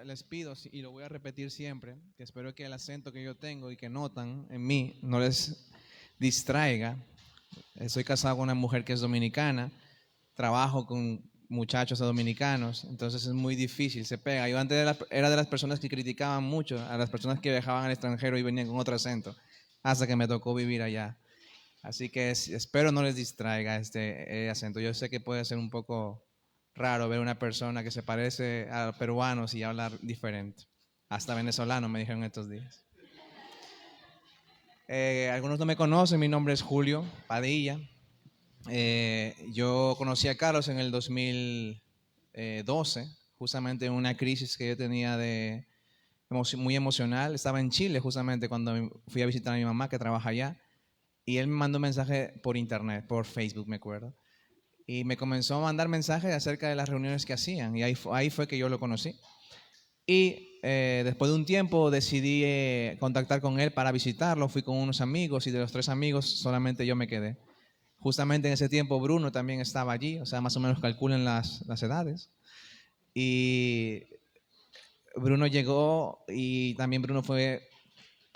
Les pido, y lo voy a repetir siempre, que espero que el acento que yo tengo y que notan en mí no les distraiga. Estoy casado con una mujer que es dominicana, trabajo con muchachos dominicanos, entonces es muy difícil, se pega. Yo antes era de las personas que criticaban mucho a las personas que viajaban al extranjero y venían con otro acento, hasta que me tocó vivir allá. Así que espero no les distraiga este acento. Yo sé que puede ser un poco raro ver una persona que se parece a peruanos y hablar diferente. Hasta venezolano me dijeron estos días. Algunos no me conocen, mi nombre es Julio Padilla. Yo conocí a Carlos en el 2012, justamente en una crisis que yo tenía muy emocional. Estaba en Chile justamente cuando fui a visitar a mi mamá que trabaja allá. Y él me mandó un mensaje por internet, por Facebook, me acuerdo. Y me comenzó a mandar mensajes acerca de las reuniones que hacían. Y ahí fue que yo lo conocí. Y después de un tiempo decidí contactar con él para visitarlo. Fui con unos amigos y de los 3 amigos solamente yo me quedé. Justamente en ese tiempo Bruno también estaba allí, o sea, más o menos calculen las edades. Y Bruno llegó y también Bruno fue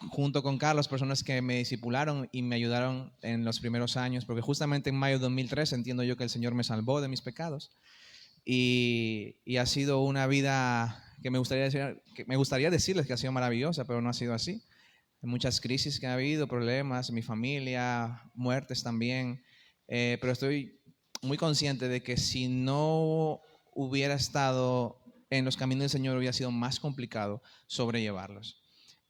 junto con Carlos, personas que me discipularon y me ayudaron en los primeros años, porque justamente en mayo de 2003 entiendo yo que el Señor me salvó de mis pecados y ha sido una vida que me gustaría decirles que ha sido maravillosa, pero no ha sido así. Hay muchas crisis que ha habido, problemas, mi familia, muertes también, pero estoy muy consciente de que si no hubiera estado en los caminos del Señor hubiera sido más complicado sobrellevarlos.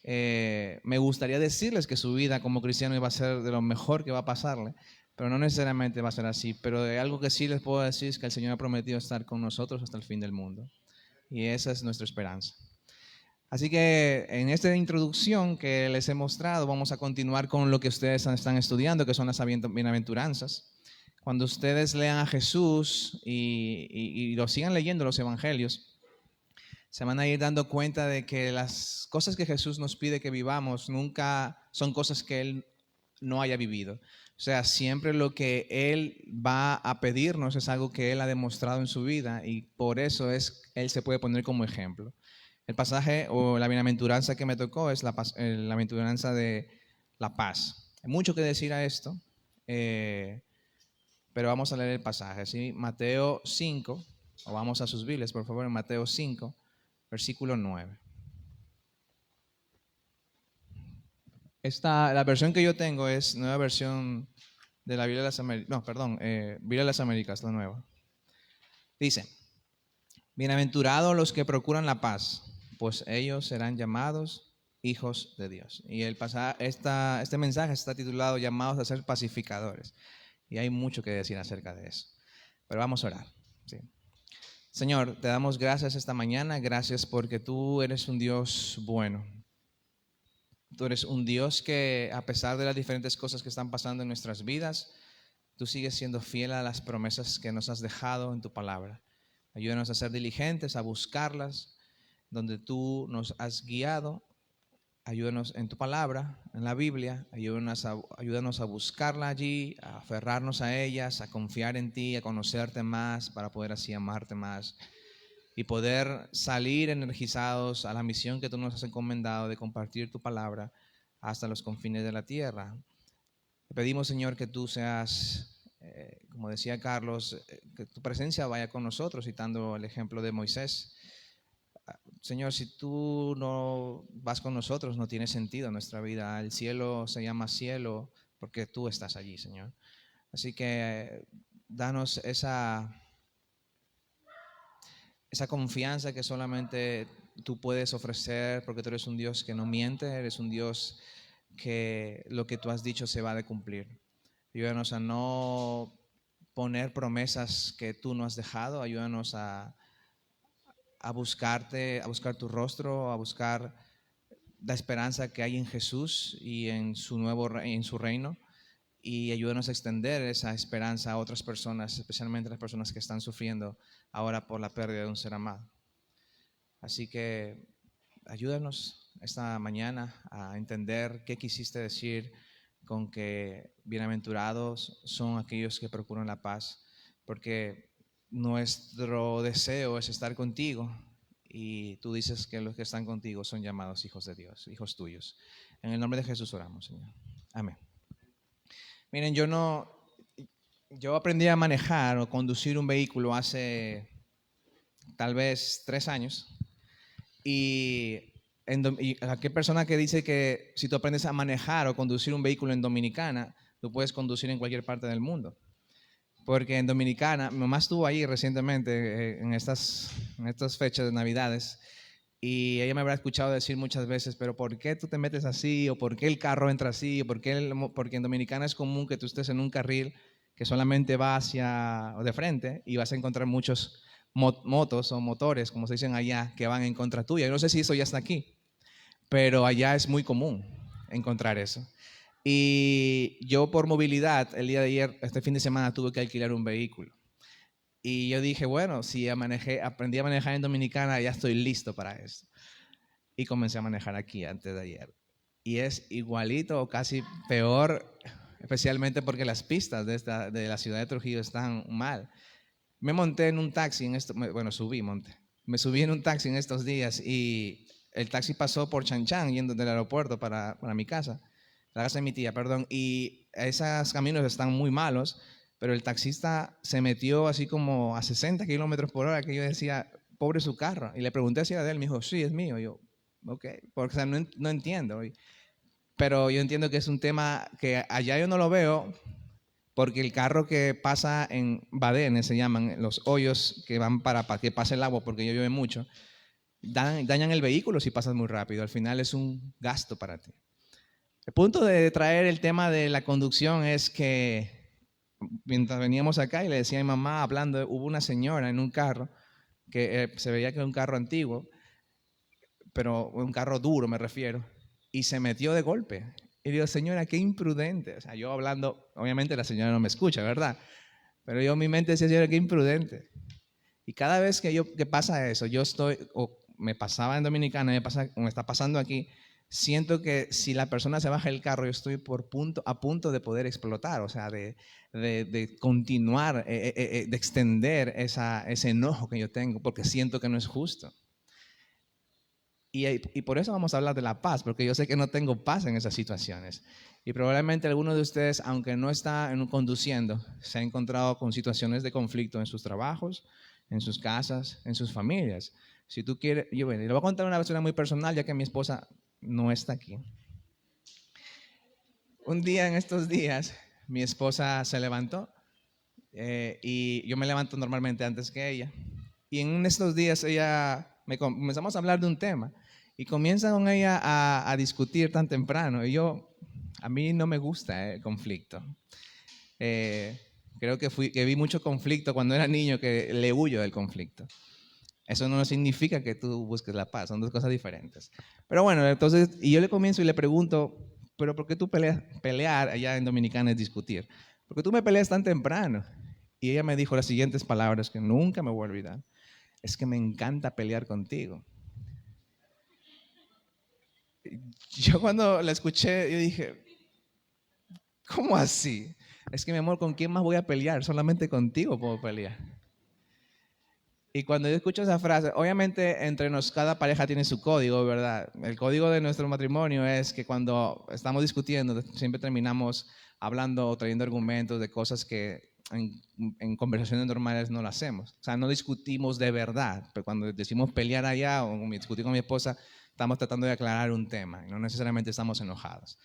Me gustaría decirles que su vida como cristiano iba a ser de lo mejor que va a pasarle, pero no necesariamente va a ser así. Pero de algo que sí les puedo decir es que el Señor ha prometido estar con nosotros hasta el fin del mundo. Y esa es nuestra esperanza. Así que en esta introducción que les he mostrado, vamos a continuar con lo que ustedes están estudiando, que son las bienaventuranzas. Cuando ustedes lean a Jesús y lo sigan leyendo los evangelios, se van a ir dando cuenta de que las cosas que Jesús nos pide que vivamos nunca son cosas que Él no haya vivido. O sea, siempre lo que Él va a pedirnos es algo que Él ha demostrado en su vida y por eso Él se puede poner como ejemplo. El pasaje o la bienaventuranza que me tocó es la bienaventuranza de la paz. Hay mucho que decir a esto, pero vamos a leer el pasaje. ¿Sí? Mateo 5, o vamos a sus Biblias, por favor, en Mateo 5, versículo 9. La versión que yo tengo es nueva versión de la Biblia de las Américas. No, perdón, Biblia de las Américas, la nueva. Dice, bienaventurados los que procuran la paz, pues ellos serán llamados hijos de Dios. Y este mensaje está titulado Llamados a ser pacificadores. Y hay mucho que decir acerca de eso. Pero vamos a orar. ¿Sí? Señor, te damos gracias esta mañana. Gracias porque tú eres un Dios bueno. Tú eres un Dios que a pesar de las diferentes cosas que están pasando en nuestras vidas, tú sigues siendo fiel a las promesas que nos has dejado en tu palabra. Ayúdanos a ser diligentes, a buscarlas, donde tú nos has guiado. Ayúdanos en tu palabra, en la Biblia. Ayúdanos a buscarla allí, a aferrarnos a ellas, a confiar en ti, a conocerte más, para poder así amarte más y poder salir energizados a la misión que tú nos has encomendado de compartir tu palabra hasta los confines de la tierra. Te pedimos, Señor, que tú seas, como decía Carlos, que tu presencia vaya con nosotros, citando el ejemplo de Moisés. Señor, si tú no vas con nosotros, no tiene sentido nuestra vida. El cielo se llama cielo porque tú estás allí, Señor. Así que danos esa confianza que solamente tú puedes ofrecer, porque tú eres un Dios que no miente, eres un Dios que lo que tú has dicho se va a cumplir. Ayúdanos a no poner promesas que tú no has dejado, ayúdanos a buscarte, a buscar tu rostro, a buscar la esperanza que hay en Jesús y en su reino, y ayúdanos a extender esa esperanza a otras personas, especialmente las personas que están sufriendo ahora por la pérdida de un ser amado. Así que ayúdanos esta mañana a entender qué quisiste decir con que bienaventurados son aquellos que procuran la paz, porque nuestro deseo es estar contigo y tú dices que los que están contigo son llamados hijos de Dios, hijos tuyos. En el nombre de Jesús oramos, Señor. Amén. Miren, yo aprendí a manejar o conducir un vehículo hace tal vez 3 años. Y aquella persona que dice que si tú aprendes a manejar o conducir un vehículo en Dominicana, tú puedes conducir en cualquier parte del mundo. Porque en Dominicana, mi mamá estuvo ahí recientemente en estas fechas de Navidades y ella me habrá escuchado decir muchas veces, pero ¿por qué tú te metes así? ¿O por qué el carro entra así? Porque en Dominicana es común que tú estés en un carril que solamente va hacia o de frente y vas a encontrar muchos motos o motores, como se dicen allá, que van en contra tuya. Yo no sé si eso ya está aquí, pero allá es muy común encontrar eso. Y yo por movilidad, el día de ayer, este fin de semana, tuve que alquilar un vehículo. Y yo dije, bueno, si aprendí a manejar en Dominicana, ya estoy listo para esto. Y comencé a manejar aquí antes de ayer. Y es igualito o casi peor, especialmente porque las pistas de la ciudad de Trujillo están mal. Me monté en un taxi, me subí en un taxi en estos días y el taxi pasó por Chanchan yendo del aeropuerto para mi casa, la casa de mi tía, perdón, y esos caminos están muy malos, pero el taxista se metió así como a 60 kilómetros por hora, que yo decía, pobre su carro, y le pregunté si era de él, me dijo, sí, es mío, yo, ok, porque o sea, no entiendo, pero yo entiendo que es un tema que allá yo no lo veo, porque el carro que pasa en badenes, se llaman los hoyos que van para que pase el agua, porque llueve mucho, dañan el vehículo si pasas muy rápido. Al final es un gasto para ti. El punto de traer el tema de la conducción es que mientras veníamos acá y le decía a mi mamá hablando, hubo una señora en un carro que se veía que era un carro antiguo, pero un carro duro me refiero, y se metió de golpe. Y digo, señora, qué imprudente. O sea, yo hablando, obviamente la señora no me escucha, ¿verdad? Pero yo en mi mente decía, señora, qué imprudente. Y cada vez que pasa eso, o me pasaba en Dominicana, me está pasando aquí, siento que si la persona se baja del carro, yo estoy a punto de poder explotar, o sea, de continuar, de extender ese enojo que yo tengo, porque siento que no es justo. Y por eso vamos a hablar de la paz, porque yo sé que no tengo paz en esas situaciones. Y probablemente alguno de ustedes, aunque no está conduciendo, se ha encontrado con situaciones de conflicto en sus trabajos, en sus casas, en sus familias. Si tú quieres, le voy a contar una historia muy personal, ya que mi esposa no está aquí. Un día en estos días, mi esposa se levantó y yo me levanto normalmente antes que ella. Y en estos días comenzamos a hablar de un tema y comienza con ella a discutir tan temprano. Y a mí no me gusta el conflicto. Creo que vi mucho conflicto cuando era niño, que le huyo del conflicto. Eso no significa que tú busques la paz, son dos cosas diferentes. Pero bueno, entonces, y yo le comienzo y le pregunto, ¿pero por qué tú pelear allá en Dominicana es discutir? ¿Por qué tú me peleas tan temprano? Y ella me dijo las siguientes palabras que nunca me voy a olvidar. Es que me encanta pelear contigo. Yo cuando la escuché, yo dije, ¿cómo así? Es que mi amor, ¿con quién más voy a pelear? Solamente contigo puedo pelear. Y cuando yo escucho esa frase, obviamente cada pareja tiene su código, ¿verdad? El código de nuestro matrimonio es que cuando estamos discutiendo, siempre terminamos hablando o trayendo argumentos de cosas que en conversaciones normales no lo hacemos. O sea, no discutimos de verdad, pero cuando decimos pelear allá o discutir con mi esposa, estamos tratando de aclarar un tema, y no necesariamente estamos enojados.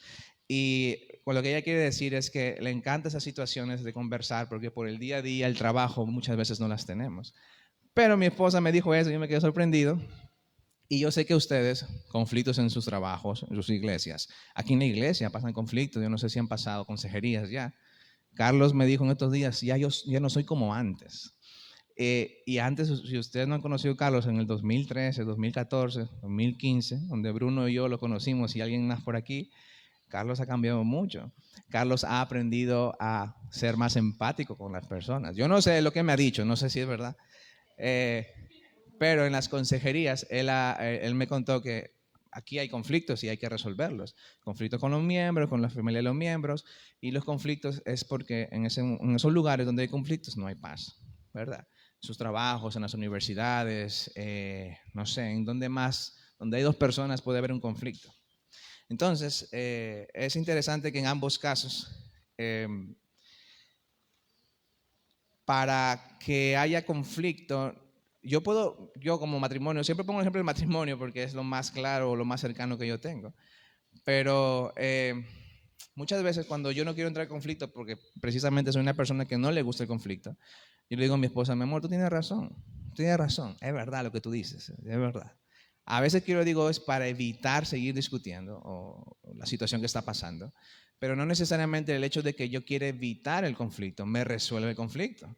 Y con lo que ella quiere decir es que le encantan esas situaciones de conversar, porque por el día a día, el trabajo, muchas veces no las tenemos. Pero mi esposa me dijo eso y yo me quedé sorprendido. Y yo sé que ustedes, conflictos en sus trabajos, en sus iglesias. Aquí en la iglesia pasan conflictos, yo no sé si han pasado consejerías ya. Carlos me dijo en estos días, ya no soy como antes. Y antes, si ustedes no han conocido a Carlos en el 2013, 2014, 2015, donde Bruno y yo lo conocimos y alguien más por aquí, Carlos ha cambiado mucho. Carlos ha aprendido a ser más empático con las personas. Yo no sé lo que me ha dicho, no sé si es verdad. Pero en las consejerías, él me contó que aquí hay conflictos y hay que resolverlos. Conflictos con los miembros, con la familia de los miembros. Y los conflictos es porque en esos lugares donde hay conflictos no hay paz, ¿verdad? sus trabajos, en las universidades, no sé, en donde más, donde hay dos personas puede haber un conflicto. Entonces, es interesante que en ambos casos, para que haya conflicto, yo como matrimonio, siempre pongo el ejemplo del matrimonio porque es lo más claro, lo más cercano que yo tengo, pero muchas veces cuando yo no quiero entrar en conflicto, porque precisamente soy una persona que no le gusta el conflicto, yo le digo a mi esposa, mi amor, tú tienes razón, es verdad lo que tú dices, es verdad. A veces que yo digo es para evitar seguir discutiendo o la situación que está pasando, pero no necesariamente el hecho de que yo quiera evitar el conflicto me resuelve el conflicto,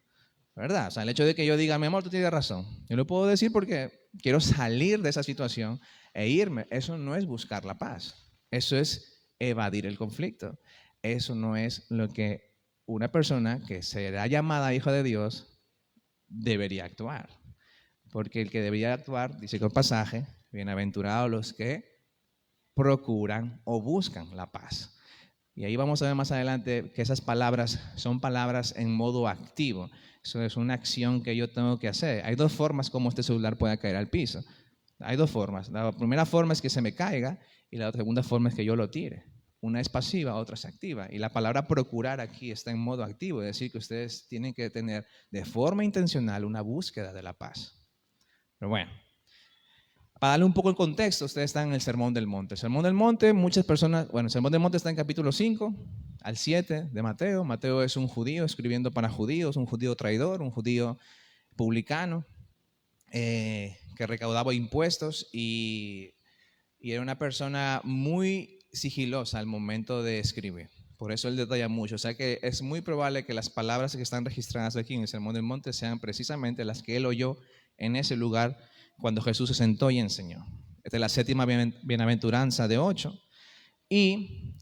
¿verdad? O sea, el hecho de que yo diga, mi amor, tú tienes razón, yo lo puedo decir porque quiero salir de esa situación e irme. Eso no es buscar la paz, eso es evadir el conflicto. Eso no es lo que una persona que será llamada hijo de Dios debería actuar. Porque el que debería actuar, dice que el pasaje, bienaventurados los que procuran o buscan la paz. Y ahí vamos a ver más adelante que esas palabras son palabras en modo activo. Eso es una acción que yo tengo que hacer. Hay dos formas como este celular pueda caer al piso. Hay dos formas. La primera forma es que se me caiga y la segunda forma es que yo lo tire. Una es pasiva, otra es activa. Y la palabra procurar aquí está en modo activo, es decir, que ustedes tienen que tener de forma intencional una búsqueda de la paz. Pero bueno, para darle un poco el contexto, ustedes están en el Sermón del Monte. El Sermón del Monte, muchas personas, bueno, el Sermón del Monte está en capítulo 5 al 7 de Mateo. Mateo es un judío escribiendo para judíos, un judío traidor, un judío publicano, que recaudaba impuestos y era una persona muy sigilosa al momento de escribir. Por eso él detalla mucho. O sea que es muy probable que las palabras que están registradas aquí en el Sermón del Monte sean precisamente las que él oyó en ese lugar cuando Jesús se sentó y enseñó. Esta es la séptima bienaventuranza de 8. Y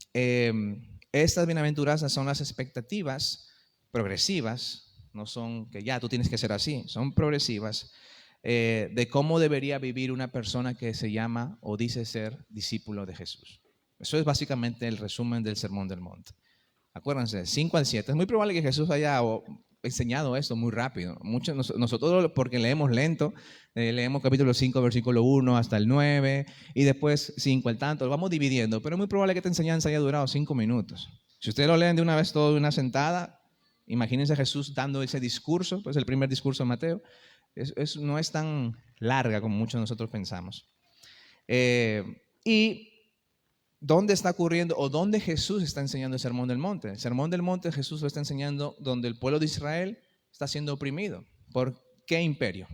estas bienaventuranzas son las expectativas progresivas, no son que ya tú tienes que ser así, son progresivas, de cómo debería vivir una persona que se llama o dice ser discípulo de Jesús. Eso es básicamente el resumen del Sermón del Monte. Acuérdense, 5 al 7. Es muy probable que Jesús haya enseñado esto muy rápido. Nosotros porque leemos lento, leemos capítulo 5, versículo 1 hasta el 9 y después 5 al tanto, lo vamos dividiendo, pero es muy probable que esta enseñanza haya durado 5 minutos. Si ustedes lo leen de una vez todo de una sentada, imagínense a Jesús dando ese discurso, pues el primer discurso de Mateo, no es tan larga como muchos de nosotros pensamos. Y ¿dónde está ocurriendo o dónde Jesús está enseñando el Sermón del Monte? El Sermón del Monte Jesús lo está enseñando donde el pueblo de Israel está siendo oprimido. ¿Por qué imperio?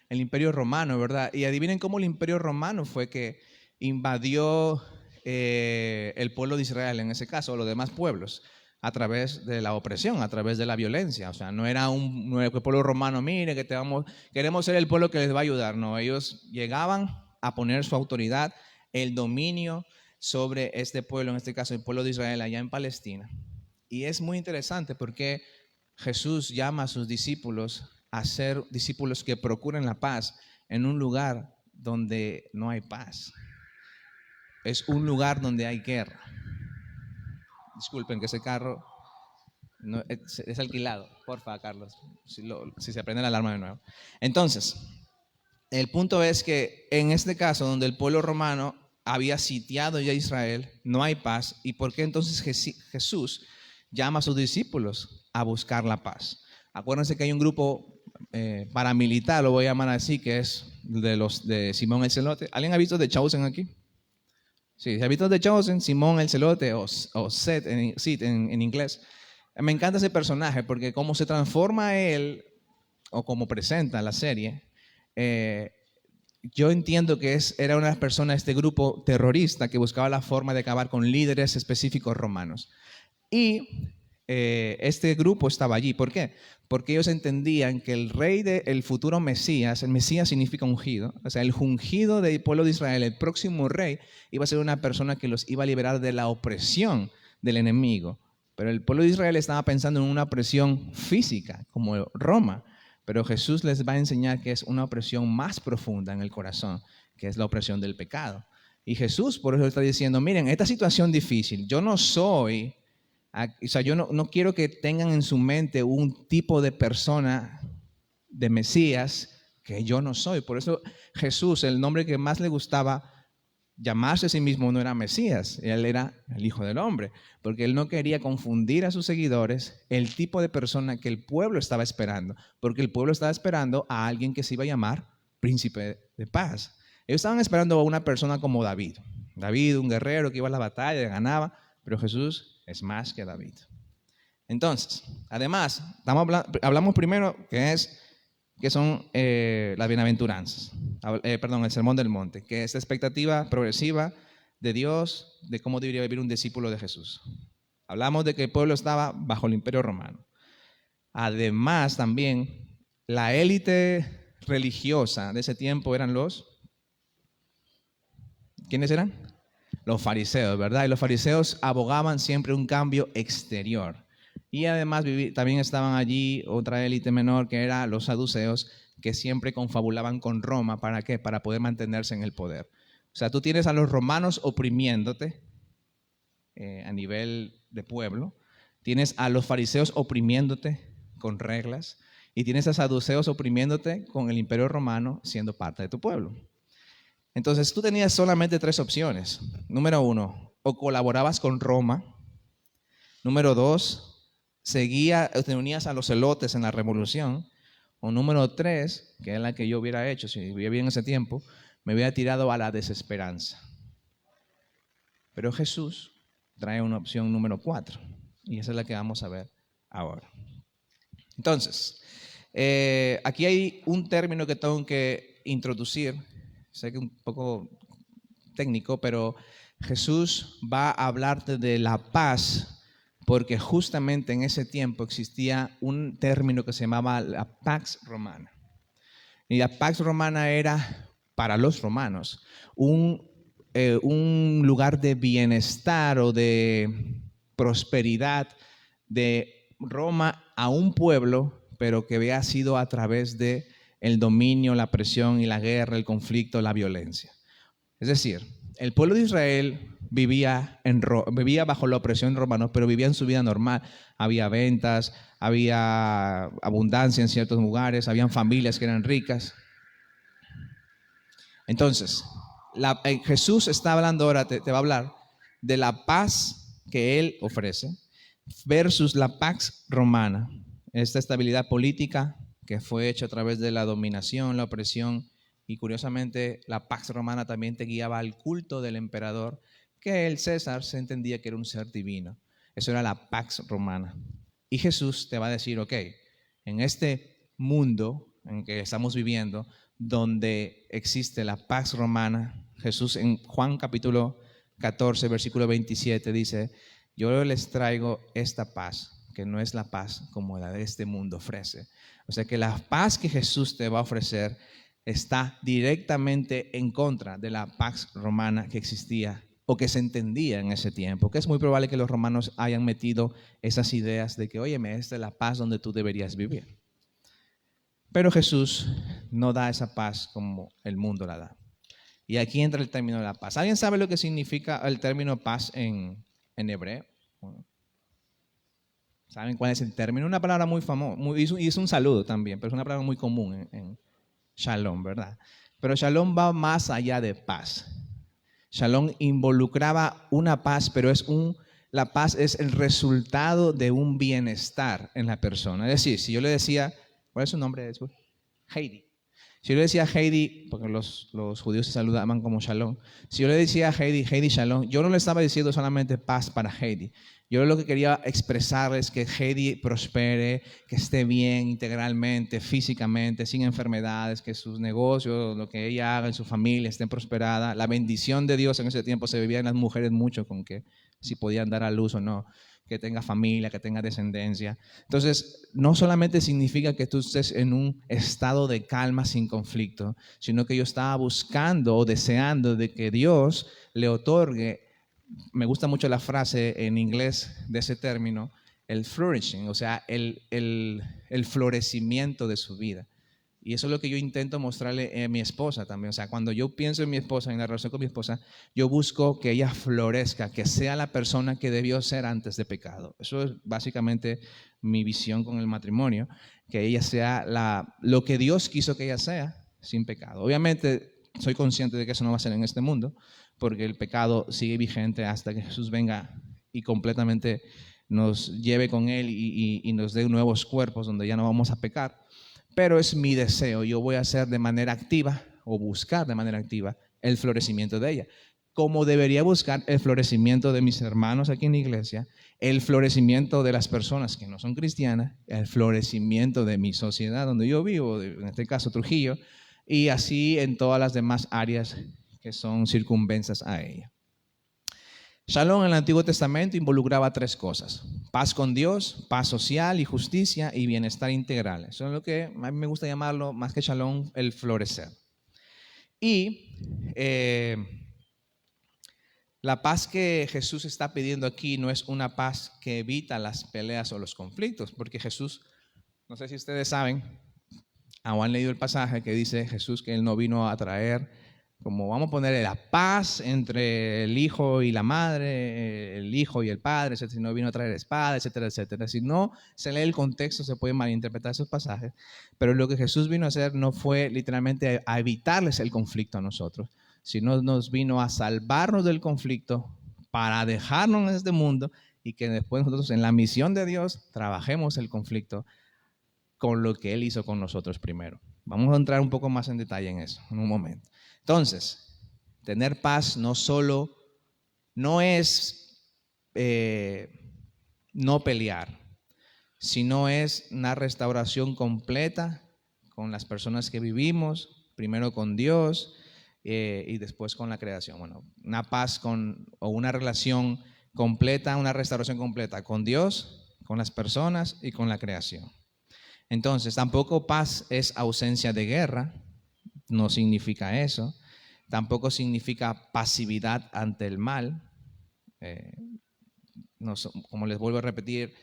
El imperio romano, ¿verdad? Y adivinen cómo el imperio romano fue que invadió el pueblo de Israel, en ese caso, o los demás pueblos, a través de la opresión, a través de la violencia. O sea, no era el pueblo romano, mire, queremos ser el pueblo que les va a ayudar. No, ellos llegaban a poner su autoridad, el dominio sobre este pueblo, en este caso el pueblo de Israel allá en Palestina. Y es muy interesante porque Jesús llama a sus discípulos a ser discípulos que procuren la paz en un lugar donde no hay paz. Es un lugar donde hay guerra. Disculpen que ese carro no, es alquilado. Porfa, Carlos, si se prende la alarma de nuevo. Entonces, el punto es que en este caso donde el pueblo romano había sitiado ya a Israel, no hay paz. ¿Y por qué entonces Jesús llama a sus discípulos a buscar la paz? Acuérdense que hay un grupo paramilitar, lo voy a llamar así, que es de los de Simón el Celote. ¿Alguien ha visto The Chosen aquí? Sí, ¿se ha visto The Chosen? Simón el Celote o Seth en inglés. Me encanta ese personaje porque cómo se transforma él o como presenta la serie, yo entiendo que era una de las personas de este grupo terrorista que buscaba la forma de acabar con líderes específicos romanos. Y este grupo estaba allí. ¿Por qué? Porque ellos entendían que el rey del futuro Mesías, el Mesías significa ungido, o sea, el ungido del pueblo de Israel, el próximo rey, iba a ser una persona que los iba a liberar de la opresión del enemigo. Pero el pueblo de Israel estaba pensando en una opresión física, como Roma. Pero Jesús les va a enseñar que es una opresión más profunda en el corazón, que es la opresión del pecado. Y Jesús por eso está diciendo, miren, esta situación difícil, yo no quiero que tengan en su mente un tipo de persona de Mesías que yo no soy. Por eso Jesús, el nombre que más le gustaba llamarse a sí mismo, no era Mesías, él era el Hijo del Hombre, porque él no quería confundir a sus seguidores el tipo de persona que el pueblo estaba esperando, porque el pueblo estaba esperando a alguien que se iba a llamar Príncipe de Paz. Ellos estaban esperando a una persona como David. David, un guerrero que iba a la batalla, ganaba, pero Jesús es más que David. Entonces, además, hablamos primero que son las bienaventuranzas, el sermón del monte, que es la expectativa progresiva de Dios de cómo debería vivir un discípulo de Jesús. Hablamos de que el pueblo estaba bajo el imperio romano. Además, también, la élite religiosa de ese tiempo eran ¿quiénes eran? Los fariseos, ¿verdad? Y los fariseos abogaban siempre un cambio exterior. Y además también estaban allí otra élite menor que era los saduceos, que siempre confabulaban con Roma. ¿Para qué? Para poder mantenerse en el poder. O sea, tú tienes a los romanos oprimiéndote a nivel de pueblo, tienes a los fariseos oprimiéndote con reglas y tienes a saduceos oprimiéndote con el imperio romano siendo parte de tu pueblo. Entonces tú tenías solamente 3 opciones. Número 1, o colaborabas con Roma. Número 2, te unías a los celotes en la revolución. O número 3, que es la que yo hubiera hecho si vivía en ese tiempo, me hubiera tirado a la desesperanza. Pero Jesús trae una opción número 4 y esa es la que vamos a ver ahora. Entonces, aquí hay un término que tengo que introducir. Sé que es un poco técnico, pero Jesús va a hablarte de la paz porque justamente en ese tiempo existía un término que se llamaba la Pax Romana. Y la Pax Romana era, para los romanos, un lugar de bienestar o de prosperidad de Roma a un pueblo, pero que había sido a través de el dominio, la presión y la guerra, el conflicto, la violencia. Es decir, el pueblo de Israel vivía bajo la opresión romana, pero vivía en su vida normal. Había ventas, había abundancia en ciertos lugares, habían familias que eran ricas. Entonces, Jesús está hablando ahora, te va a hablar de la paz que Él ofrece versus la Pax Romana, esta estabilidad política que fue hecha a través de la dominación, la opresión, y curiosamente la Pax Romana también te guiaba al culto del emperador, que el César se entendía que era un ser divino. Eso era la Pax Romana. Y Jesús te va a decir, ok, en este mundo en que estamos viviendo, donde existe la Pax Romana, Jesús en Juan capítulo 14, versículo 27 dice, yo les traigo esta paz, que no es la paz como la de este mundo ofrece. O sea que la paz que Jesús te va a ofrecer está directamente en contra de la Pax Romana que existía o que se entendía en ese tiempo, que es muy probable que los romanos hayan metido esas ideas de que, óyeme, esta es la paz donde tú deberías vivir. Pero Jesús no da esa paz como el mundo la da. Y aquí entra el término de la paz. ¿Alguien sabe lo que significa el término paz en hebreo? ¿Saben cuál es el término? Una palabra muy famosa, y es un saludo también, pero es una palabra muy común en Shalom, ¿verdad? Pero Shalom va más allá de paz. Shalom involucraba una paz, pero la paz es el resultado de un bienestar en la persona. Es decir, si yo le decía, ¿cuál es su nombre? Heidi. Si yo le decía a Heidi, porque los judíos se saludaban como Shalom, si yo le decía a Heidi Shalom, yo no le estaba diciendo solamente paz para Heidi. Yo lo que quería expresar es que Heidi prospere, que esté bien integralmente, físicamente, sin enfermedades, que sus negocios, lo que ella haga en su familia esté prosperada. La bendición de Dios en ese tiempo se vivía en las mujeres mucho, con que si podían dar a luz o no, que tenga familia, que tenga descendencia. Entonces, no solamente significa que tú estés en un estado de calma sin conflicto, sino que yo estaba buscando o deseando de que Dios le otorgue. Me gusta mucho la frase en inglés de ese término, el flourishing, o sea, el florecimiento de su vida. Y eso es lo que yo intento mostrarle a mi esposa también. O sea, cuando yo pienso en mi esposa, en la relación con mi esposa, yo busco que ella florezca, que sea la persona que debió ser antes de pecado. Eso es básicamente mi visión con el matrimonio, que ella sea lo que Dios quiso que ella sea, sin pecado. Obviamente soy consciente de que eso no va a ser en este mundo, porque el pecado sigue vigente hasta que Jesús venga y completamente nos lleve con Él y nos dé nuevos cuerpos donde ya no vamos a pecar. Pero es mi deseo, yo voy a hacer de manera activa o buscar de manera activa el florecimiento de ella, como debería buscar el florecimiento de mis hermanos aquí en la iglesia, el florecimiento de las personas que no son cristianas, el florecimiento de mi sociedad donde yo vivo, en este caso Trujillo, y así en todas las demás áreas que son circunvensas a ella. Shalom en el Antiguo Testamento involucraba tres cosas: paz con Dios, paz social y justicia y bienestar integral. Eso es lo que a mí me gusta llamarlo, más que shalom, el florecer. Y la paz que Jesús está pidiendo aquí no es una paz que evita las peleas o los conflictos, porque Jesús, no sé si ustedes saben, o han leído el pasaje que dice Jesús que Él no vino a traer, como vamos a ponerle, la paz entre el hijo y la madre, el hijo y el padre, etcétera, si no vino a traer espada, etcétera, etcétera. Si no se lee el contexto, se pueden malinterpretar esos pasajes, pero lo que Jesús vino a hacer no fue literalmente a evitarles el conflicto a nosotros, sino nos vino a salvarnos del conflicto para dejarnos en este mundo y que después nosotros en la misión de Dios trabajemos el conflicto con lo que Él hizo con nosotros primero. Vamos a entrar un poco más en detalle en eso en un momento. Entonces, tener paz no es no pelear, sino es una restauración completa con las personas que vivimos, primero con Dios y después con la creación. Bueno, una paz o una relación completa, una restauración completa con Dios, con las personas y con la creación. Entonces, tampoco paz es ausencia de guerra, no significa eso. Tampoco significa pasividad ante el mal. Como les vuelvo a repetir,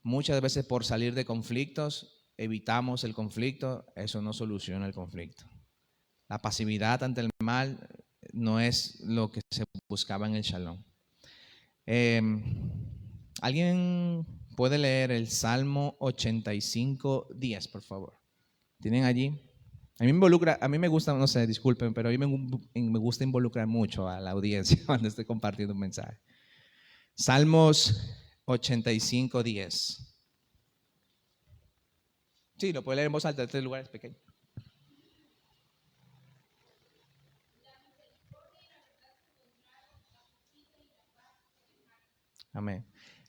muchas veces por salir de conflictos evitamos el conflicto, eso no soluciona el conflicto. La pasividad ante el mal no es lo que se buscaba en el Shalom. ¿Alguien puede leer el Salmo 85:10, por favor? ¿Tienen allí? A mí me gusta, no sé, disculpen, pero a mí me gusta involucrar mucho a la audiencia cuando estoy compartiendo un mensaje. Salmos 85:10. Sí, lo puede leer en voz alta, este lugar es pequeño. Amén.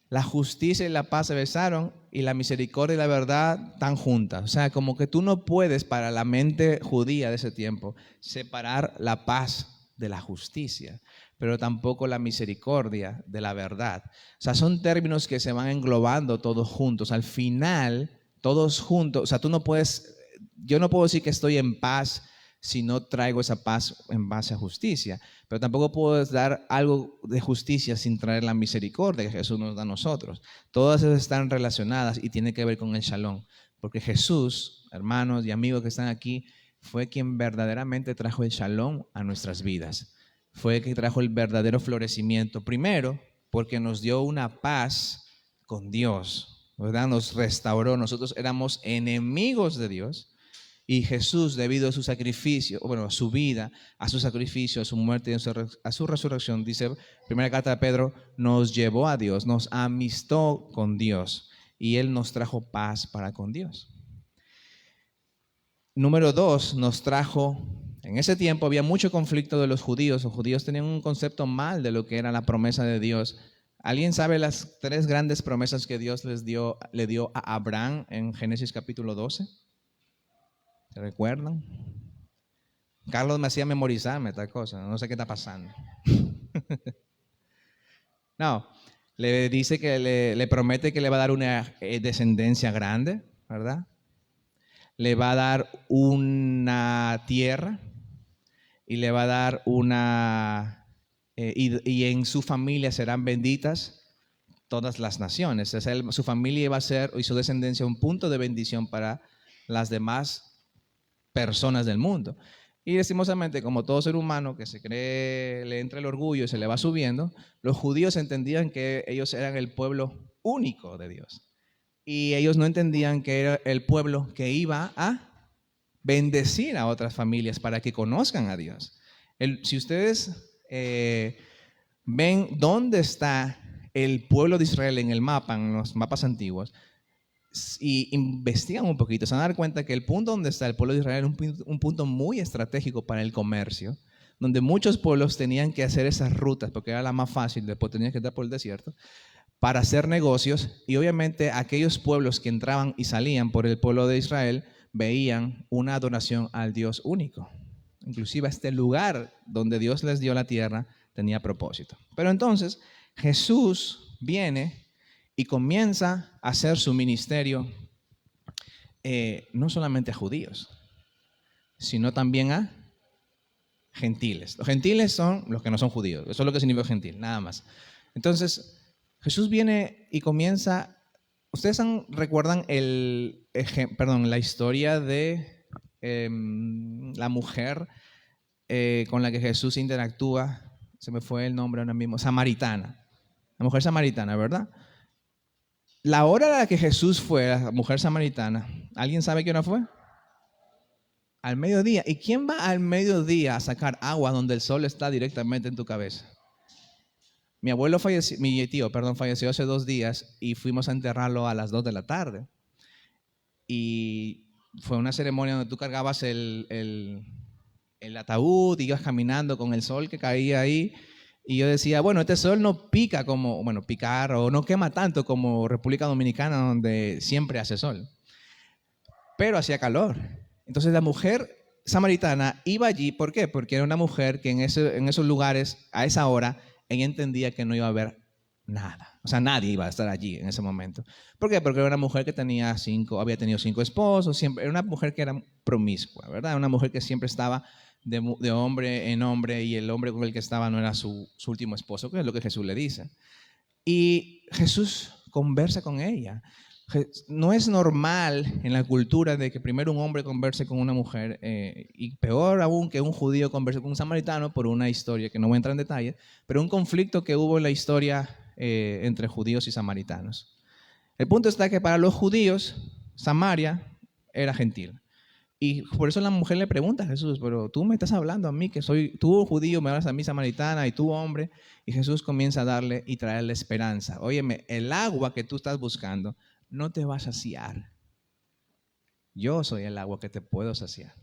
La justicia y la paz se besaron y la misericordia y la verdad están juntas. O sea, como que tú no puedes, para la mente judía de ese tiempo, separar la paz de la justicia, pero tampoco la misericordia de la verdad. O sea, son términos que se van englobando todos juntos. Al final, todos juntos, o sea, yo no puedo decir que estoy en paz si no traigo esa paz en base a justicia. Pero tampoco puedo dar algo de justicia sin traer la misericordia que Jesús nos da a nosotros. Todas esas están relacionadas y tienen que ver con el Shalom. Porque Jesús, hermanos y amigos que están aquí, fue quien verdaderamente trajo el Shalom a nuestras vidas. Fue quien trajo el verdadero florecimiento. Primero, porque nos dio una paz con Dios, ¿verdad? Nos restauró. Nosotros éramos enemigos de Dios. Y Jesús, debido a su sacrificio, bueno, a su vida, a su sacrificio, a su muerte y a su resurrección, dice primera carta de Pedro, nos llevó a Dios, nos amistó con Dios y Él nos trajo paz para con Dios. Número 2, nos trajo, en ese tiempo había mucho conflicto de los judíos tenían un concepto mal de lo que era la promesa de Dios. ¿Alguien sabe las 3 grandes promesas que Dios le dio a Abraham en Génesis capítulo 12? ¿Se recuerdan? Carlos me hacía memorizarme esta cosa, no sé qué está pasando. No, le dice que le promete que le va a dar una descendencia grande, ¿verdad? Le va a dar una tierra y le va a dar y en su familia serán benditas todas las naciones. O sea, su familia iba a ser, y su descendencia, un punto de bendición para las demás personas del mundo. Y lastimosamente, como todo ser humano que se cree, le entra el orgullo y se le va subiendo, los judíos entendían que ellos eran el pueblo único de Dios. y ellos no entendían que era el pueblo que iba a bendecir a otras familias para que conozcan a Dios. Si ustedes ven dónde está el pueblo de Israel en el mapa, en los mapas antiguos, y investigan un poquito, se van a dar cuenta que el punto donde está el pueblo de Israel es un punto muy estratégico para el comercio, donde muchos pueblos tenían que hacer esas rutas, porque era la más fácil, después tenían que entrar por el desierto, para hacer negocios, y obviamente aquellos pueblos que entraban y salían por el pueblo de Israel veían una adoración al Dios único. Inclusive este lugar donde Dios les dio la tierra tenía propósito. Pero entonces Jesús viene y comienza a hacer su ministerio no solamente a judíos, sino también a gentiles. Los gentiles son los que no son judíos, eso es lo que significa gentil, nada más. Entonces Jesús viene y comienza. ¿Ustedes recuerdan la historia de la mujer con la que Jesús interactúa? Se me fue el nombre ahora mismo. Samaritana. La mujer samaritana, ¿verdad? La hora a la que Jesús fue, la mujer samaritana, ¿alguien sabe qué hora fue? Al mediodía. ¿Y quién va al mediodía a sacar agua donde el sol está directamente en tu cabeza? Mi tío falleció hace 2 días y fuimos a enterrarlo a las 2 de la tarde. Y fue una ceremonia donde tú cargabas el ataúd, ibas caminando con el sol que caía ahí. Y yo decía, bueno, este sol no pica como, bueno, picar o no quema tanto como República Dominicana, donde siempre hace sol. Pero hacía calor. Entonces la mujer samaritana iba allí, ¿por qué? Porque era una mujer que en esos lugares, a esa hora, ella entendía que no iba a haber nada. O sea, nadie iba a estar allí en ese momento. ¿Por qué? Porque era una mujer que había tenido 5 esposos, siempre, era una mujer que era promiscua, ¿verdad? Una mujer que siempre estaba de hombre en hombre y el hombre con el que estaba no era su último esposo, que es lo que Jesús le dice. Y Jesús conversa con ella. No es normal en la cultura de que primero un hombre converse con una mujer y peor aún que un judío converse con un samaritano por una historia que no voy a entrar en detalle, pero un conflicto que hubo en la historia entre judíos y samaritanos. El punto está que para los judíos Samaria era gentil. Y por eso la mujer le pregunta a Jesús, pero tú me estás hablando a mí, que soy tú judío, me hablas a mí samaritana y tú hombre. Y Jesús comienza a darle y traerle esperanza. Óyeme, el agua que tú estás buscando no te va a saciar. Yo soy el agua que te puedo saciar.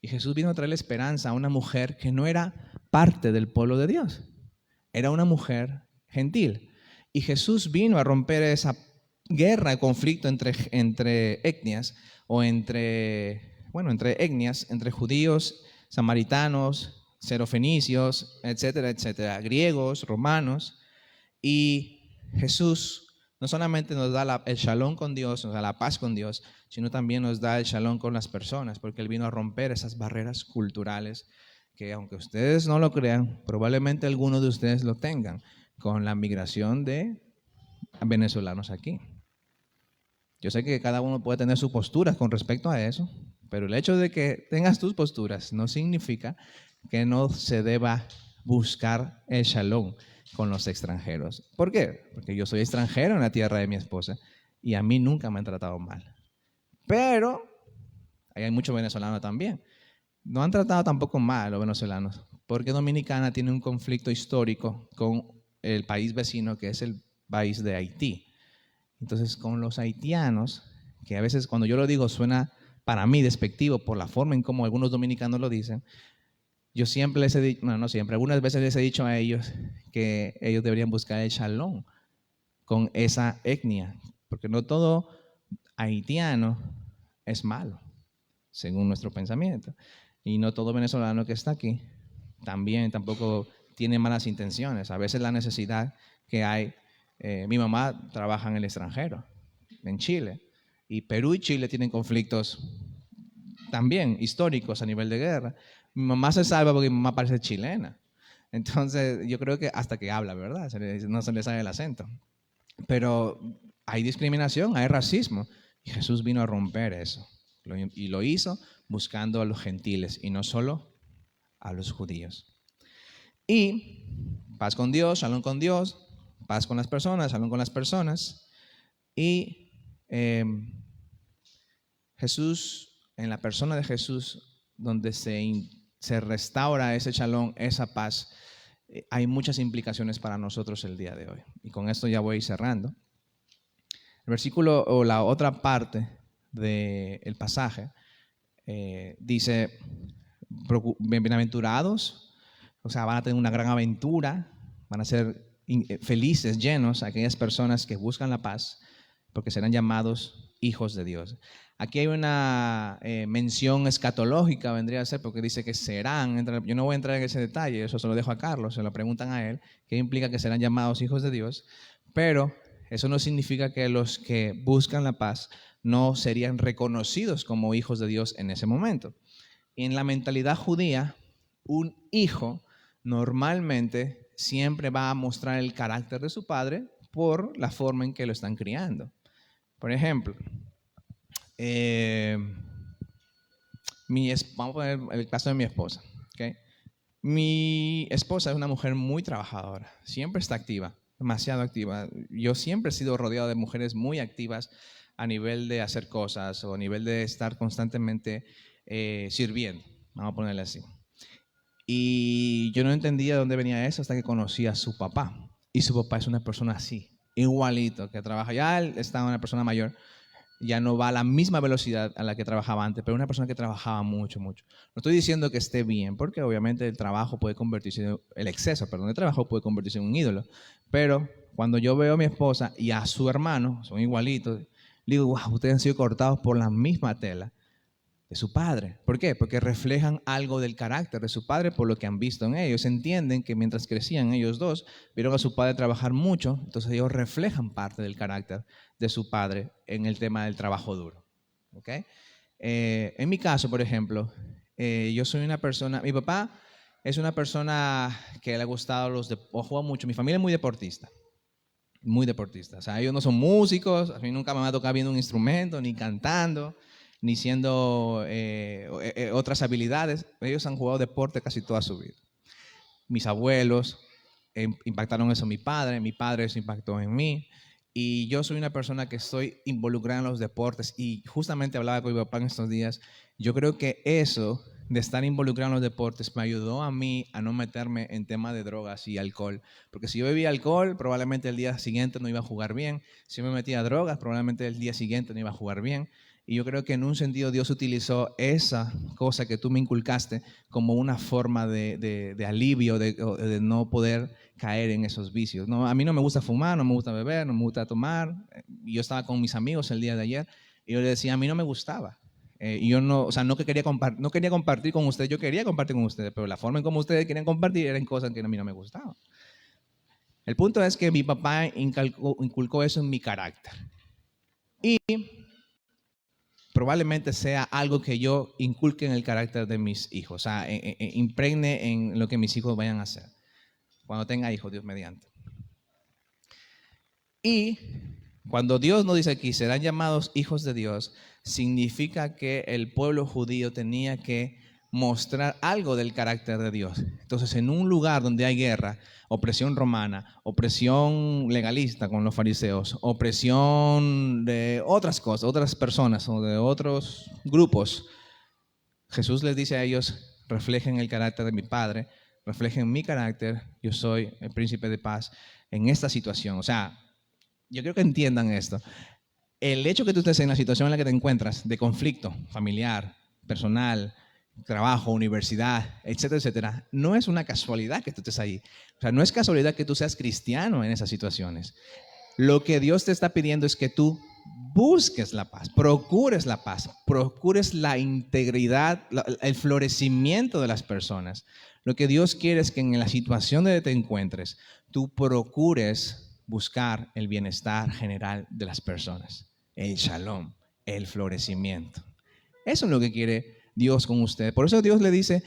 Y Jesús vino a traerle esperanza a una mujer que no era parte del pueblo de Dios. Era una mujer gentil. Y Jesús vino a romper esa guerra, conflicto entre etnias o entre etnias, entre judíos, samaritanos, serofenicios, etcétera, etcétera, griegos, romanos. Y Jesús no solamente nos da el shalom con Dios, nos da la paz con Dios, sino también nos da el shalom con las personas, porque Él vino a romper esas barreras culturales que, aunque ustedes no lo crean, probablemente algunos de ustedes lo tengan con la migración de venezolanos aquí. Yo sé que cada uno puede tener su postura con respecto a eso, pero el hecho de que tengas tus posturas no significa que no se deba buscar el shalom con los extranjeros. ¿Por qué? Porque yo soy extranjero en la tierra de mi esposa y a mí nunca me han tratado mal. Pero ahí hay muchos venezolanos también. No han tratado tampoco mal a los venezolanos, porque Dominicana tiene un conflicto histórico con el país vecino, que es el país de Haití. Entonces, con los haitianos, que a veces cuando yo lo digo suena para mí despectivo por la forma en cómo algunos dominicanos lo dicen, yo siempre les he dicho, no siempre, algunas veces les he dicho a ellos que ellos deberían buscar el shalom con esa etnia, porque no todo haitiano es malo, según nuestro pensamiento, y no todo venezolano que está aquí tampoco tiene malas intenciones. A veces la necesidad que hay, mi mamá trabaja en el extranjero, en Chile, y Perú y Chile tienen conflictos también históricos a nivel de guerra. Mi mamá se salva porque mi mamá parece chilena. Entonces, yo creo que hasta que habla, ¿verdad? No se le sale el acento. Pero hay discriminación, hay racismo. Y Jesús vino a romper eso. Y lo hizo buscando a los gentiles y no solo a los judíos. Y paz con Dios, shalom con Dios, paz con las personas, shalom con las personas. Y Eh, Jesús, en la persona de Jesús, donde se restaura ese shalom, esa paz, hay muchas implicaciones para nosotros el día de hoy. Y con esto ya voy cerrando. El versículo o la otra parte del pasaje dice, bienaventurados, o sea, van a tener una gran aventura, van a ser felices, llenos aquellas personas que buscan la paz, porque serán llamados hijos de Dios. Aquí hay una mención escatológica, vendría a ser, porque dice que serán, yo no voy a entrar en ese detalle, eso se lo dejo a Carlos, se lo preguntan a él, qué implica que serán llamados hijos de Dios, pero eso no significa que los que buscan la paz no serían reconocidos como hijos de Dios en ese momento. En la mentalidad judía, un hijo normalmente siempre va a mostrar el carácter de su padre por la forma en que lo están criando. Por ejemplo, vamos a poner el caso de mi esposa. ¿Okay? Mi esposa es una mujer muy trabajadora, siempre está activa, demasiado activa. Yo siempre he sido rodeado de mujeres muy activas a nivel de hacer cosas o a nivel de estar constantemente sirviendo, vamos a ponerle así. Y yo no entendía de dónde venía eso hasta que conocí a su papá. Y su papá es una persona así, igualito, que trabaja. Ya él está una persona mayor, ya no va a la misma velocidad a la que trabajaba antes, pero una persona que trabajaba mucho, mucho. No estoy diciendo que esté bien, porque obviamente el trabajo puede convertirse, el exceso, perdón, de trabajo puede convertirse en un ídolo. Pero cuando yo veo a mi esposa y a su hermano, son igualitos, le digo, wow, ustedes han sido cortados por la misma tela de su padre. ¿Por qué? Porque reflejan algo del carácter de su padre por lo que han visto en ellos. Entienden que mientras crecían ellos dos, vieron a su padre trabajar mucho, entonces ellos reflejan parte del carácter de su padre en el tema del trabajo duro. ¿Okay? En mi caso, por ejemplo, yo soy una persona, mi papá es una persona que le ha gustado o juega mucho, mi familia es muy deportista. Muy deportista. O sea, ellos no son músicos, a mí nunca me ha tocado viendo un instrumento, ni cantando, ni siendo otras habilidades. Ellos han jugado deporte casi toda su vida. Mis abuelos impactaron eso en mi padre eso impactó en mí. Y yo soy una persona que estoy involucrada en los deportes y justamente hablaba con mi papá en estos días. Yo creo que eso de estar involucrado en los deportes me ayudó a mí a no meterme en temas de drogas y alcohol. Porque si yo bebía alcohol, probablemente el día siguiente no iba a jugar bien. Si me metía a drogas, probablemente el día siguiente no iba a jugar bien. Y yo creo que en un sentido Dios utilizó esa cosa que tú me inculcaste como una forma de alivio, de no poder caer en esos vicios. No, a mí no me gusta fumar, no me gusta beber, no me gusta tomar. Yo estaba con mis amigos el día de ayer y yo les decía, a mí no me gustaba. Y yo no, o sea, no quería compartir con ustedes, yo quería compartir con ustedes, pero la forma en cómo ustedes querían compartir eran cosas que a mí no me gustaban. El punto es que mi papá inculcó eso en mi carácter. Y probablemente sea algo que yo inculque en el carácter de mis hijos, o sea, impregne en lo que mis hijos vayan a hacer, cuando tenga hijos, Dios mediante. Y cuando Dios nos dice aquí, serán llamados hijos de Dios, significa que el pueblo judío tenía que mostrar algo del carácter de Dios. Entonces, en un lugar donde hay guerra, opresión romana, opresión legalista con los fariseos, opresión de otras cosas, otras personas o de otros grupos, Jesús les dice a ellos, reflejen el carácter de mi Padre, reflejen mi carácter, yo soy el príncipe de paz en esta situación. O sea, yo quiero que entiendan esto. El hecho que tú estés en la situación en la que te encuentras, de conflicto familiar, personal, trabajo, universidad, etcétera, etcétera, no es una casualidad que tú estés ahí. O sea, no es casualidad que tú seas cristiano en esas situaciones. Lo que Dios te está pidiendo es que tú busques la paz, procures la integridad, el florecimiento de las personas. Lo que Dios quiere es que en la situación donde te encuentres, tú procures buscar el bienestar general de las personas, el shalom, el florecimiento. Eso es lo que quiere Dios con usted. Por eso Dios le dice,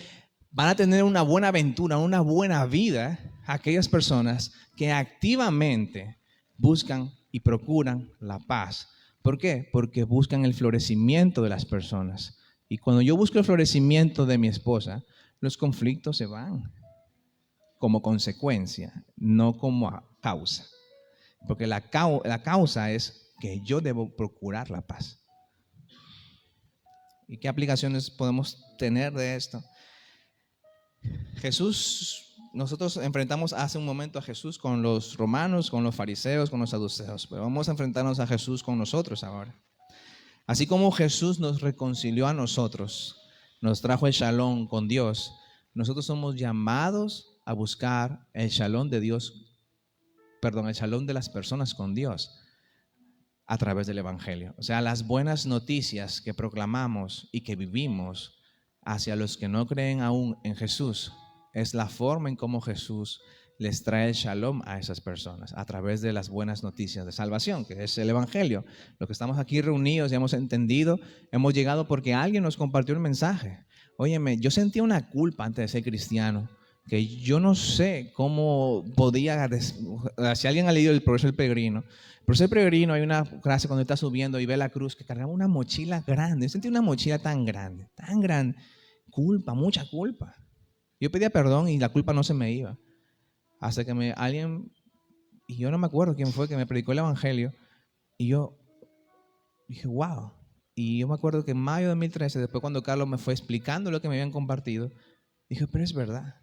van a tener una buena aventura, una buena vida aquellas personas que activamente buscan y procuran la paz. ¿Por qué? Porque buscan el florecimiento de las personas. Y cuando yo busco el florecimiento de mi esposa, los conflictos se van como consecuencia, no como causa. Porque la causa es que yo debo procurar la paz. ¿Y qué aplicaciones podemos tener de esto? Nosotros enfrentamos hace un momento a Jesús con los romanos, con los fariseos, con los saduceos, pero vamos a enfrentarnos a Jesús con nosotros ahora. Así como Jesús nos reconcilió a nosotros, nos trajo el shalom con Dios, nosotros somos llamados a buscar el shalom de Dios, el shalom de las personas con Dios a través del Evangelio. O sea, las buenas noticias que proclamamos y que vivimos hacia los que no creen aún en Jesús es la forma en cómo Jesús les trae el shalom a esas personas a través de las buenas noticias de salvación, que es el Evangelio. Lo que estamos aquí reunidos y hemos entendido, hemos llegado porque alguien nos compartió el mensaje. Óyeme, yo sentía una culpa antes de ser cristiano, que yo no sé cómo podía, si alguien ha leído el Progreso del Peregrino. El Progreso del Peregrino hay una frase cuando está subiendo y ve la cruz que cargaba una mochila grande. Yo sentí una mochila tan grande, culpa, mucha culpa. Yo pedía perdón y la culpa no se me iba. Hasta que alguien, y yo no me acuerdo quién fue, que me predicó el Evangelio, y yo dije, wow. Y yo me acuerdo que en mayo de 2013, después cuando Carlos me fue explicando lo que me habían compartido, dije, pero es verdad.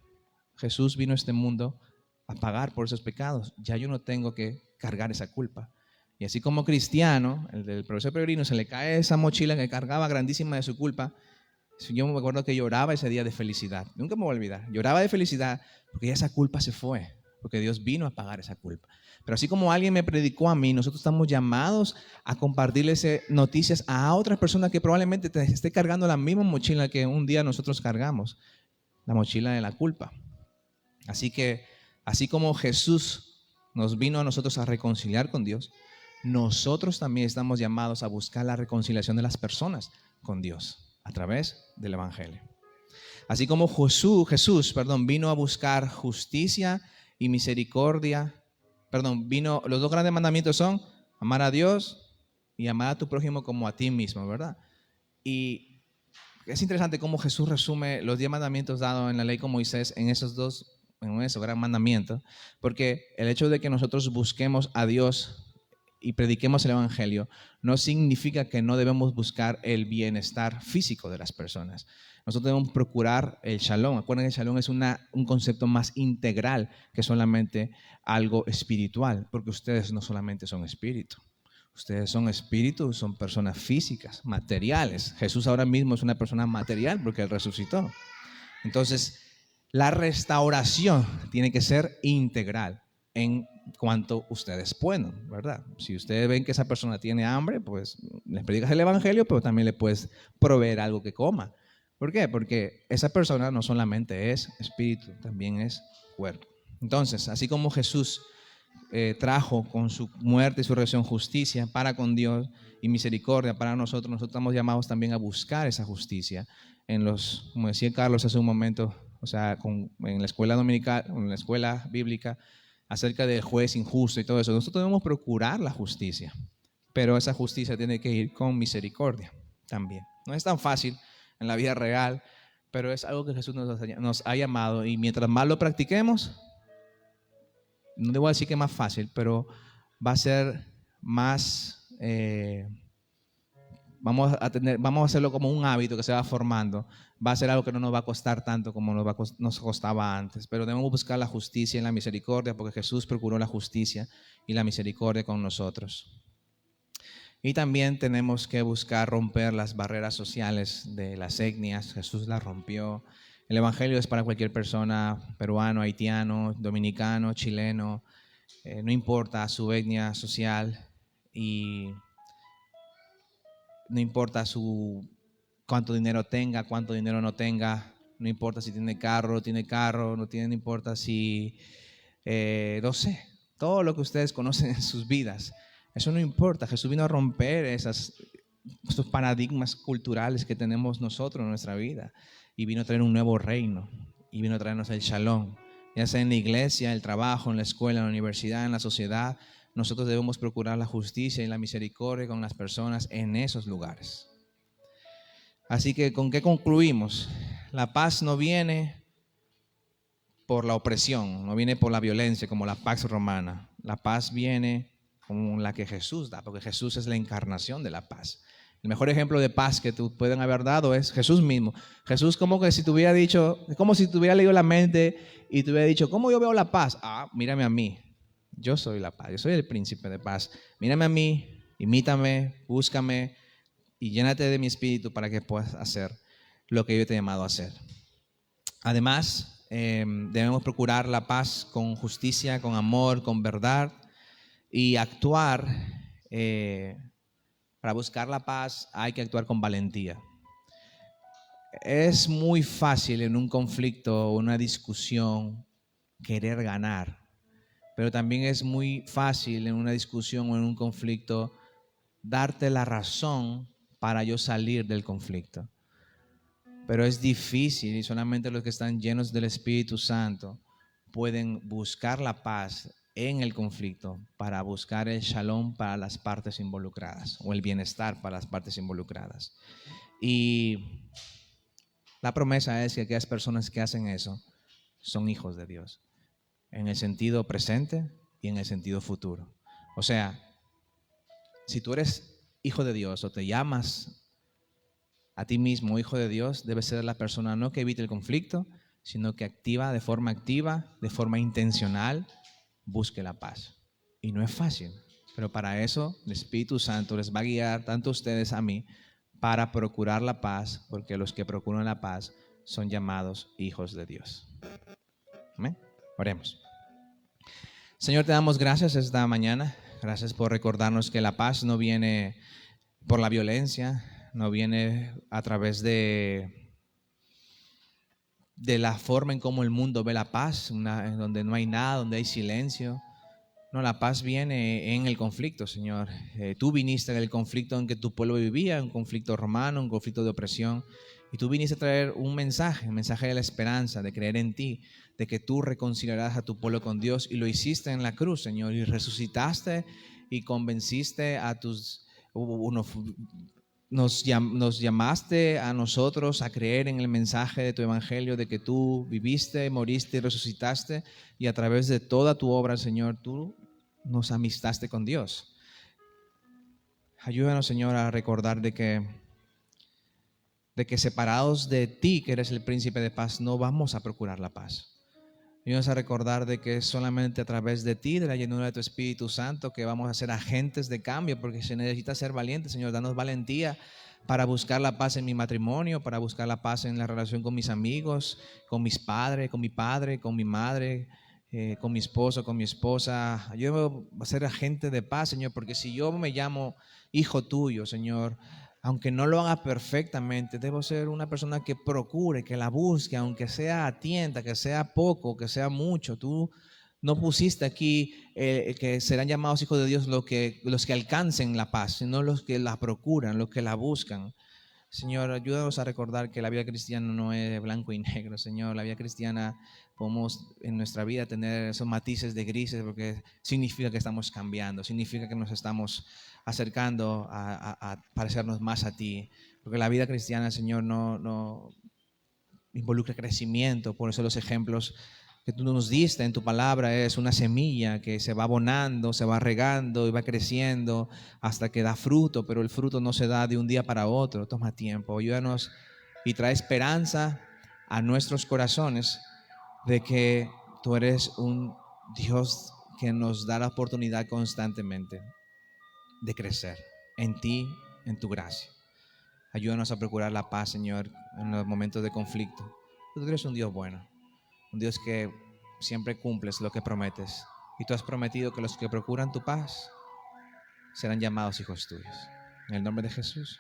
Jesús vino a este mundo a pagar por esos pecados. Ya yo no tengo que cargar esa culpa. Y así como cristiano, el del profesor Peregrino, se le cae esa mochila que cargaba grandísima de su culpa. Yo me acuerdo que lloraba ese día de felicidad. Nunca me voy a olvidar. Lloraba de felicidad porque ya esa culpa se fue. Porque Dios vino a pagar esa culpa. Pero así como alguien me predicó a mí, nosotros estamos llamados a compartirles noticias a otras personas que probablemente te esté cargando la misma mochila que un día nosotros cargamos. La mochila de la culpa. Así que, así como Jesús nos vino a nosotros a reconciliar con Dios, nosotros también estamos llamados a buscar la reconciliación de las personas con Dios a través del Evangelio. Así como Jesús, vino a buscar justicia y misericordia. Los dos grandes mandamientos son amar a Dios y amar a tu prójimo como a ti mismo, ¿verdad? Y es interesante cómo Jesús resume los 10 mandamientos dados en la ley con Moisés en esos gran mandamiento, porque el hecho de que nosotros busquemos a Dios y prediquemos el Evangelio no significa que no debemos buscar el bienestar físico de las personas. Nosotros debemos procurar el shalom. Acuérdense que el shalom es un concepto más integral que solamente algo espiritual, porque ustedes no solamente son espíritu. Ustedes son espíritus, son personas físicas, materiales. Jesús ahora mismo es una persona material porque Él resucitó. Entonces, la restauración tiene que ser integral en cuanto ustedes puedan, ¿verdad? Si ustedes ven que esa persona tiene hambre, pues les predicas el Evangelio, pero también le puedes proveer algo que coma. ¿Por qué? Porque esa persona no solamente es espíritu, también es cuerpo. Entonces, así como Jesús trajo con su muerte y su resurrección justicia para con Dios y misericordia para nosotros estamos llamados también a buscar esa justicia como decía Carlos hace un momento, o sea, en la escuela dominical, en la escuela bíblica, acerca del juez injusto y todo eso. Nosotros debemos procurar la justicia, pero esa justicia tiene que ir con misericordia también. No es tan fácil en la vida real, pero es algo que Jesús nos ha llamado, y mientras más lo practiquemos, no debo decir que es más fácil, pero va a ser más, vamos a hacerlo como un hábito que se va formando. Va a ser algo que no nos va a costar tanto como nos costaba antes, pero debemos buscar la justicia y la misericordia, porque Jesús procuró la justicia y la misericordia con nosotros. Y también tenemos que buscar romper las barreras sociales de las etnias. Jesús las rompió. El Evangelio es para cualquier persona, peruano, haitiano, dominicano, chileno, no importa su etnia social y no importa cuánto dinero tenga, cuánto dinero no tenga, no importa si tiene carro, no importa si, no sé, todo lo que ustedes conocen en sus vidas. Eso no importa. Jesús vino a romper estos paradigmas culturales que tenemos nosotros en nuestra vida, y vino a traer un nuevo reino, y vino a traernos el shalom, ya sea en la iglesia, el trabajo, en la escuela, en la universidad, en la sociedad. Nosotros debemos procurar la justicia y la misericordia con las personas en esos lugares. Así que, ¿con qué concluimos? La paz no viene por la opresión, no viene por la violencia como la Pax Romana. La paz viene como la que Jesús da, porque Jesús es la encarnación de la paz. El mejor ejemplo de paz que tú pueden haber dado es Jesús mismo. Jesús como que si te hubiera dicho, como si te hubiera leído la mente y te hubiera dicho, ¿cómo yo veo la paz? Mírame a mí. Yo soy la paz, yo soy el príncipe de paz. Mírame a mí, imítame, búscame y llénate de mi espíritu para que puedas hacer lo que yo te he llamado a hacer. Además, debemos procurar la paz con justicia, con amor, con verdad y actuar. Para buscar la paz hay que actuar con valentía. Es muy fácil en un conflicto o una discusión querer ganar, pero también es muy fácil en una discusión o en un conflicto darte la razón para yo salir del conflicto. Pero es difícil y solamente los que están llenos del Espíritu Santo pueden buscar la paz en el conflicto para buscar el shalom para las partes involucradas o el bienestar para las partes involucradas. Y la promesa es que aquellas personas que hacen eso son hijos de Dios en el sentido presente y en el sentido futuro. O sea, si tú eres hijo de Dios o te llamas a ti mismo hijo de Dios, debes ser la persona no que evite el conflicto, sino que activa, de forma intencional, busque la paz. Y no es fácil, pero para eso el Espíritu Santo les va a guiar tanto a ustedes a mí para procurar la paz, porque los que procuran la paz son llamados hijos de Dios. Amén. Oremos. Señor, te damos gracias esta mañana. Gracias por recordarnos que la paz no viene por la violencia, no viene a través de la forma en cómo el mundo ve la paz, en donde no hay nada, donde hay silencio. No, la paz viene en el conflicto, Señor. Tú viniste en el conflicto en que tu pueblo vivía, un conflicto romano, un conflicto de opresión. Y tú viniste a traer un mensaje de la esperanza, de creer en ti, de que tú reconciliarás a tu pueblo con Dios. Y lo hiciste en la cruz, Señor. Y resucitaste y convenciste a tus... Nos llamaste a nosotros a creer en el mensaje de tu evangelio, de que tú viviste, moriste y resucitaste, y a través de toda tu obra, Señor, tú nos amistaste con Dios. Ayúdanos, Señor, a recordar de que separados de ti, que eres el príncipe de paz, no vamos a procurar la paz. Ayúdanos a recordar de que es solamente a través de ti, de la llenura de tu Espíritu Santo, que vamos a ser agentes de cambio, porque se necesita ser valiente. Señor, danos valentía para buscar la paz en mi matrimonio, para buscar la paz en la relación con mis amigos, con mis padres, con mi padre, con mi madre, con mi esposo, con mi esposa. Ayúdame a ser agente de paz, Señor, porque si yo me llamo hijo tuyo, Señor, aunque no lo haga perfectamente, debo ser una persona que procure, que la busque, aunque sea a tienta, que sea poco, que sea mucho. Tú no pusiste aquí que serán llamados hijos de Dios los que alcancen la paz, sino los que la procuran, los que la buscan. Señor, ayúdanos a recordar que la vida cristiana no es blanco y negro, Señor. La vida cristiana podemos en nuestra vida tener esos matices de grises, porque significa que estamos cambiando, significa que nos estamos acercando a parecernos más a ti. Porque la vida cristiana, Señor, no involucra crecimiento. Por eso los ejemplos que tú nos diste en tu palabra es una semilla que se va abonando, se va regando y va creciendo hasta que da fruto, pero el fruto no se da de un día para otro, toma tiempo. Ayúdanos y trae esperanza a nuestros corazones de que tú eres un Dios que nos da la oportunidad constantemente de crecer en ti, en tu gracia. Ayúdanos a procurar la paz, Señor, en los momentos de conflicto. Tú eres un Dios bueno, un Dios que siempre cumples lo que prometes. Y tú has prometido que los que procuran tu paz serán llamados hijos tuyos. En el nombre de Jesús.